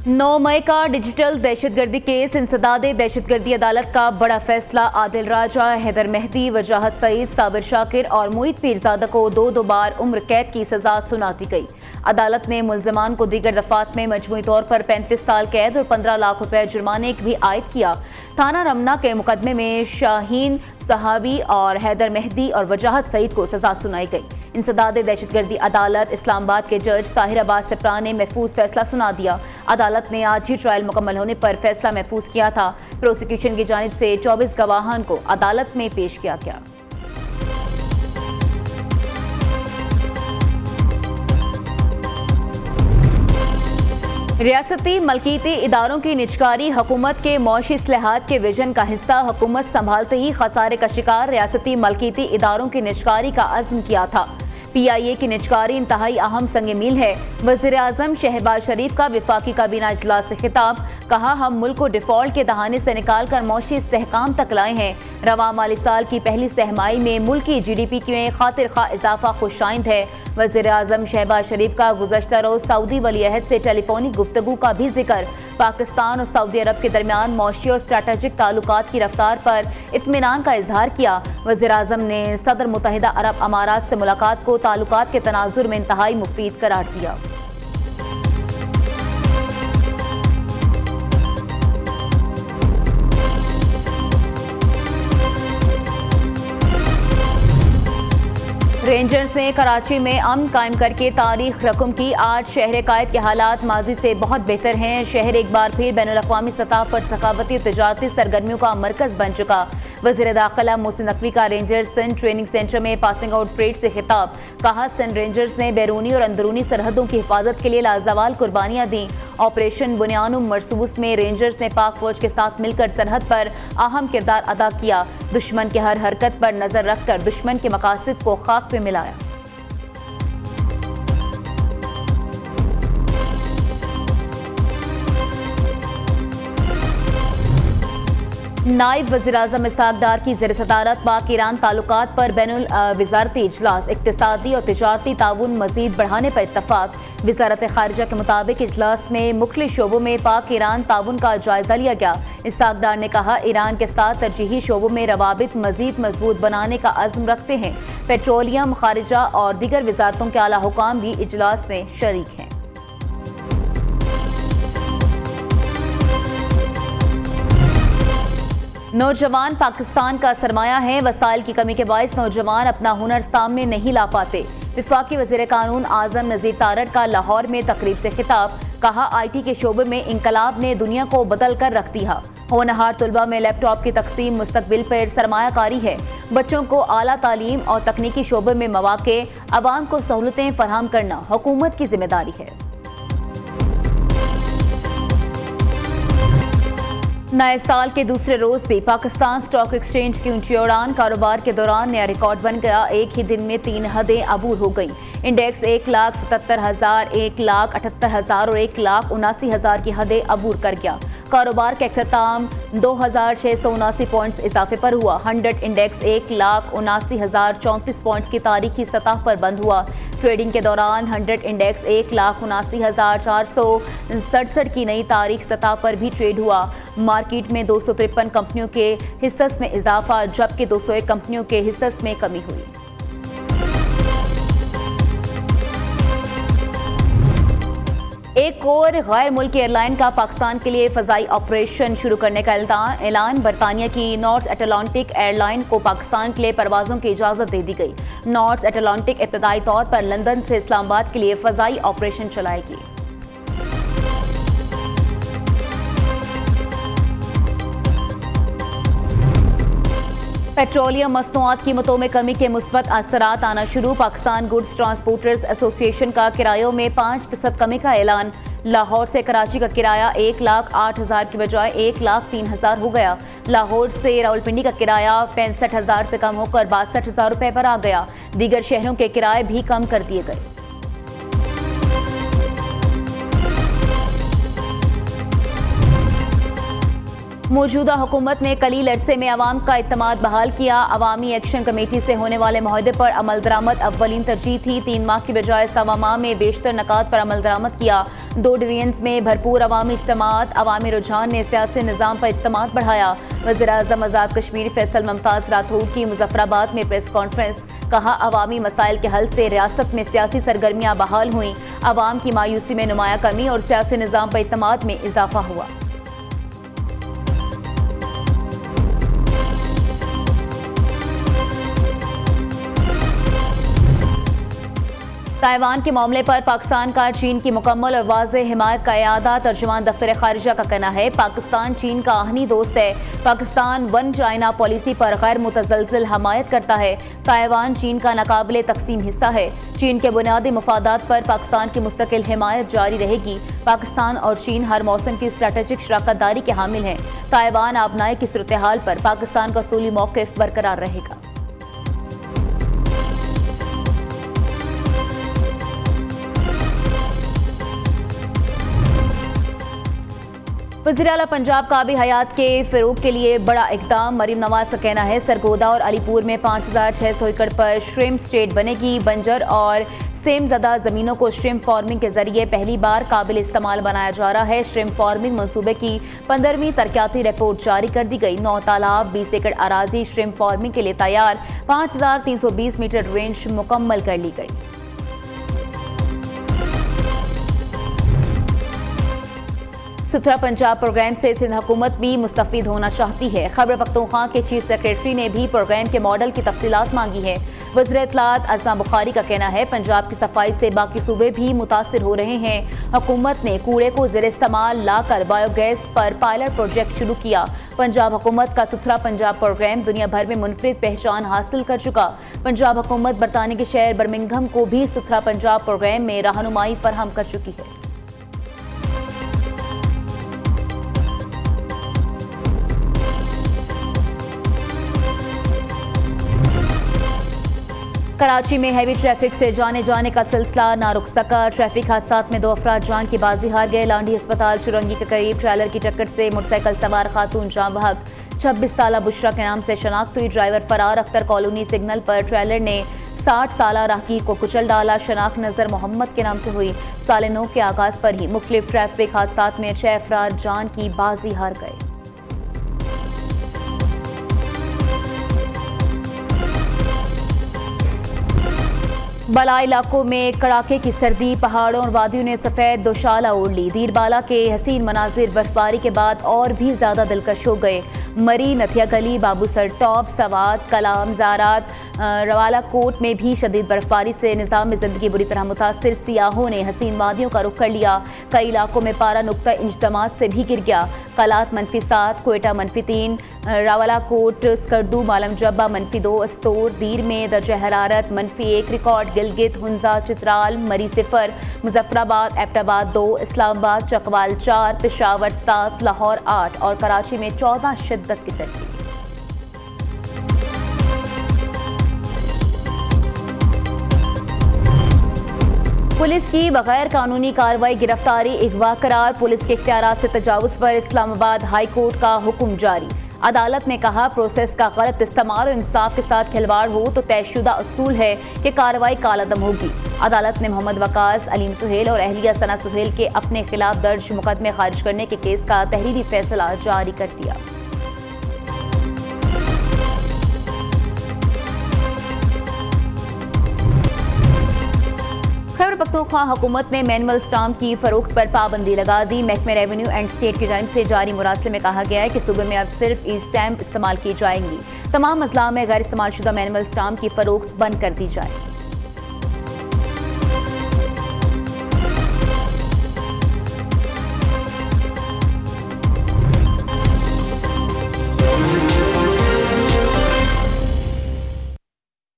9 मई का डिजिटल दहशतगर्दी केस। इंसदाद दहशतगर्दी अदालत का बड़ा फैसला। आदिल राजा, हैदर मेहदी, वजाहत सईद, साबिर शाकिर और मुईद पीरजादा को दो बार उम्र कैद की सजा सुना दी गई। अदालत ने मुल्जमान को दीगर दफात में मजमूई तौर पर 35 साल कैद और 15 लाख रुपए जुर्माने भी आयद किया। थाना रमना के मुकदमे में शाहीन सहाबी और हैदर मेहदी और वजाहत सईद को सजा सुनाई गई। इंसदाद दहशतगर्दी अदालत इस्लामाबाद के जज ताहिर अब्बास सिप्रा ने महफूज फैसला सुना दिया। अदालत ने आज ही ट्रायल मुकम्मल होने पर फैसला महफूज किया था। प्रोसिक्यूशन की जानिब से 24 गवाहान को अदालत में पेश किया गया। रियासती मलकीती इदारों की निजकारी हुकूमत के मौशी इस्लाहात के विजन का हिस्सा। हुकूमत संभालते ही खसारे का शिकार रियासती मलकीती इदारों की निजकारी का अज़्म किया था। PIA की निजकारी इंतहाई अहम संग मील है। वज़ीर आज़म शहबाज शरीफ का विफाकी काबीना इजलास से खिताब। कहा, हम मुल्क को डिफॉल्ट के दहाने से निकाल कर मौशी इस्तेहकाम तक लाए हैं। रवां माली साल की पहली सहमाई में मुल्की GDP में खातिर खा इजाफा खुशाइंद है। वज़ीर आज़म शहबाज शरीफ का गुज़श्ता रोज़ सऊदी वली अहद से टेलीफोनिक गुफ्तगू का भी जिक्र। पाकिस्तान और सऊदी अरब के दरमियान मौशी और स्ट्रैटेजिक ताल्लुकात की रफ्तार पर इत्मीनान का इजहार किया। वज़ीर आज़म ने सदर मुत्तहिदा अरब अमारात से मुलाकात को ताल्लुकात के तनाजुर में इंतहाई मुफीद करार दिया। रेंजर्स ने कराची में अमन कायम करके तारीख रकम की। आज शहर कायद के हालात माजी से बहुत बेहतर हैं। शहर एक बार फिर बैनुल-अक़वामी सतह पर सखावती तजारती सरगर्मियों का मरकज बन चुका। वज़ीर दाखिला मोहसिन नकवी का रेंजर्स सिंध ट्रेनिंग सेंटर में पासिंग आउट परेड से खिताब। कहा, सिंध रेंजर्स ने बैरूनी और अंदरूनी सरहदों की हिफाजत के लिए लाजवाल कुर्बानियां दी। ऑपरेशन बुनियानुम मरसूस में रेंजर्स ने पाक फौज के साथ मिलकर सरहद पर अहम किरदार अदा किया। दुश्मन की हर हरकत पर नजर रखकर दुश्मन के मकासद को खाक पे मिलाया। नायब वज़ीर आज़म इसहाक डार की ज़ेर सदारत पाक ईरान ताल्लुकात पर बैनुल वज़ारती इजलास। इक़्तिसादी और तिजारती ताउन मज़ीद बढ़ाने पर इत्तफ़ाक़। वज़ारत ख़ारिजा के मुताबिक इजलास में मुख्तलिफ़ शोबों में पाक ईरान ताउन का जायज़ा लिया गया। इसहाक डार ने कहा, ईरान के साथ तरजीही शोबों में रवाबित मज़ीद मजबूत बनाने का अज़्म रखते हैं। पेट्रोलियम, ख़ारिजा और दीगर वज़ारतों के आला हुकाम भी इजलास में शरीक हैं। नौजवान पाकिस्तान का सरमाया है। वसाइल की कमी के बायस नौजवान अपना हुनर सामने नहीं ला पाते। विफाकी वज़ीर कानून आज़म नज़ीर तारड़ का लाहौर में तकरीब से खिताब। कहा, IT के शोबे में इंकलाब ने दुनिया को बदल कर रख दिया। होनहार तलबा में लैपटॉप की तकसीम मुस्तकबिल पर सरमायाकारी है। बच्चों को आला तालीम और तकनीकी शोबे में मौक़े, अवाम को सहूलतें फराहम करना हुकूमत की जिम्मेदारी है। नए साल के दूसरे रोज भी पाकिस्तान स्टॉक एक्सचेंज की ऊंची उड़ान। कारोबार के दौरान नया रिकॉर्ड बन गया। एक ही दिन में 3 हदें अबूर हो गई। इंडेक्स 1,77,000, 1,78,000 और 1,79,000 की हदें अबूर कर गया। कारोबार का अख्ताम 2,679 पॉइंट्स इजाफे पर हुआ। 100 इंडेक्स 1,79,034 पॉइंट्स की तारीखी सतह पर बंद हुआ। ट्रेडिंग के दौरान 100 इंडेक्स 1,79,467 की नई तारीख सतह पर भी ट्रेड हुआ। मार्केट में 253 कंपनियों के हिस्सस में इजाफा जबकि 201 कंपनियों के हिस्सस में कमी हुई। एक और गैर मुल्की एयरलाइन का पाकिस्तान के लिए फ़ज़ाई ऑपरेशन शुरू करने का ऐलान। बरतानिया की नॉर्थ एटलांटिक एयरलाइन को पाकिस्तान के लिए परवाज़ों की इजाज़त दे दी गई। नॉर्थ एटलांटिक इब्तदाई तौर पर लंदन से इस्लामाबाद के लिए फ़ज़ाई ऑपरेशन चलाएगी। पेट्रोलियम मसनूआत कीमतों में कमी के मुस्बत असरात आना शुरू। पाकिस्तान गुड्स ट्रांसपोर्टर्स एसोसिएशन का किरायों में 5% कमी का ऐलान। लाहौर से कराची का किराया 1,08,000 की बजाय 1,03,000 हो गया। लाहौर से रावलपिंडी का किराया 65,000 से कम होकर 62,000 रुपए पर आ गया। दीगर शहरों के किराए भी कम कर दिए गए। मौजूदा हुकूमत ने कलील अरसे में अवाम का इत्तेमाद बहाल किया। अवामी एक्शन कमेटी से होने वाले मुआहदे पर अमल दरामद अव्वलीन तरजीह थी। 3 माह की बजाय 1.25 माह में बेशतर नकात पर अमल दरामद किया। 2 डिवीजन्स में भरपूर अवामी इज्तिमात। अवामी रुझान ने सियासी निज़ाम पर इत्तेमाद बढ़ाया। वज़ीर-ए-आज़म आज़ाद कश्मीर फैसल मुमताज़ राठौर की मुजफ्फराबाद में प्रेस कॉन्फ्रेंस। कहा, अवामी मसाइल के हल से रियासत में सियासी सरगर्मियाँ बहाल हुई। अवाम की मायूसी में नुमाया कमी और सियासी निज़ाम पर इत्तेमाद में इजाफा हुआ। ताइवान के मामले पर पाकिस्तान का चीन की मुकम्मल और वाज़ेह हिमायत का इयादा। तर्जुमान दफ्तर खारिजा का कहना है, पाकिस्तान चीन का आहनी दोस्त है। पाकिस्तान वन चाइना पॉलिसी पर गैर मुतज़लज़िल हमायत करता है। ताइवान चीन का नाकाबिले तकसीम हिस्सा है। चीन के बुनियादी मफादात पर पाकिस्तान की मुस्तकिल हिमायत जारी रहेगी। पाकिस्तान और चीन हर मौसम की स्ट्रैटेजिक शराकत दारी के हामिल हैं। ताइवान आबनाई की सूरत हाल पर पाकिस्तान का उसूली मौक़िफ़ बरकरार रहेगा। वज़ीर आला पंजाब काबी हयात के फ़रोग़ के लिए बड़ा इक़दाम। मरीम नवाज का कहना है, सरगोदा और अलीपुर में 5600 एकड़ पर श्रिम्प स्टेट बनेगी। बंजर और सेमज़दा ज़मीनों को श्रिम्प फार्मिंग के जरिए पहली बार काबिल इस्तेमाल बनाया जा रहा है। श्रिम्प फार्मिंग मनसूबे की 15वीं तरक्याती रिपोर्ट जारी कर दी गई। 9 तालाब, 20 एकड़ अराजी श्रिम्प फार्मिंग के लिए तैयार। 5320 मीटर रेंज मुकम्मल कर ली गई। सुथरा पंजाब प्रोग्राम से सिंध हुकूमत भी मुस्तफ़ीद होना चाहती है। खैबर पख्तूनख्वा के चीफ सेक्रेटरी ने भी प्रोग्राम के मॉडल की तफसीलात मांगी है। वज़ीर इत्तलात अज़मा बुखारी का कहना है, पंजाब की सफाई से बाकी सूबे भी मुतासिर हो रहे हैं। हुकूमत ने कूड़े को ज़ेर इस्तेमाल लाकर बायोगैस पर पायलट प्रोजेक्ट शुरू किया। पंजाब हुकूमत का सुथरा पंजाब प्रोग्राम दुनिया भर में मुनफरिद पहचान हासिल कर चुका। पंजाब हुकूमत बरतानिया के शहर बर्मिंघम को भी सुथरा पंजाब प्रोग्राम में रहनुमाई फराहम कर चुकी है। कराची में हैवी ट्रैफिक से जाने का सिलसिला ना रुक सका। ट्रैफिक हादसात में 2 अफराद जान की बाजी हार गए। लांडी अस्पताल चुरंगी के करीब ट्रेलर की टक्कर से मोटरसाइकिल सवार खातून जान बहक। 26 साला बुशरा के नाम से शनाख्त हुई। ड्राइवर फरार। अख्तर कॉलोनी सिग्नल पर ट्रेलर ने 60 साला राहगीर को कुचल डाला। शनाख्त नजर मोहम्मद के नाम से हुई। साल 9 के आगाज पर ही मुख्तलिफ ट्रैफिक हादसात में 6 अफराद जान की बाजी हार गए। बला इलाकों में कड़ाके की सर्दी। पहाड़ों और वादियों ने सफ़ेद दोशाला ओढ़ ली। दीरबाला के हसीन मनाजिर बर्फबारी के बाद और भी ज़्यादा दिलकश हो गए। मरी, नथिया गली, बाबूसर टॉप, सवात, कलाम, ज़ारात, रवाला कोट में भी शदीद बर्फबारी से निज़ाम ज़िंदगी बुरी तरह मुतासिर। सियाहों ने हसीन वादियों का रुख कर लिया। कई इलाकों में पारा नुक्ता इंच दमाद से भी गिर गया। कलात -7, कोयटा -3, रावला कोट, स्कर्दू, मालम जब्बा -2, अस्तोर, दीर में दर्जा हरारत -1 रिकॉर्ड। गिलगित, हुंजा, चित्राल, मरी 0, मुजफ्फराबाद, एबटाबाद 2, इस्लामाबाद, चकवाल 4, पेशावर 7, लाहौर 8 और कराची में 14 शिद्दत की सर्दी। पुलिस की बगैर कानूनी कार्रवाई, गिरफ्तारी, अगवा करार। पुलिस के इख्तियारात से तजावुज़ पर इस्लामाबाद हाई कोर्ट का हुक्म जारी। अदालत ने कहा, प्रोसेस का गलत इस्तेमाल और इंसाफ के साथ खिलवाड़ हो तो तयशुदा उसूल है कि कार्रवाई कालादम होगी। अदालत ने मोहम्मद वकास, अलीम सुहेल और अहलिया सना सुहेल के अपने खिलाफ दर्ज मुकदमे खारिज करने के केस का तहरीरी फैसला जारी कर दिया। खैबर पख्तूनख्वा हुकूमत ने मैनुअल स्टाम्प की फरोख्त पर पाबंदी लगा दी। महकमे रेवेन्यू एंड स्टेट की जानिब से जारी मुरासले में कहा गया है कि सूबे में अब सिर्फ ई स्टैम्प इस्तेमाल की जाएंगी। तमाम अजला में गैर इस्तेमाल शुदा मैनुअल स्टाम्प की फरोख्त बंद कर दी जाए।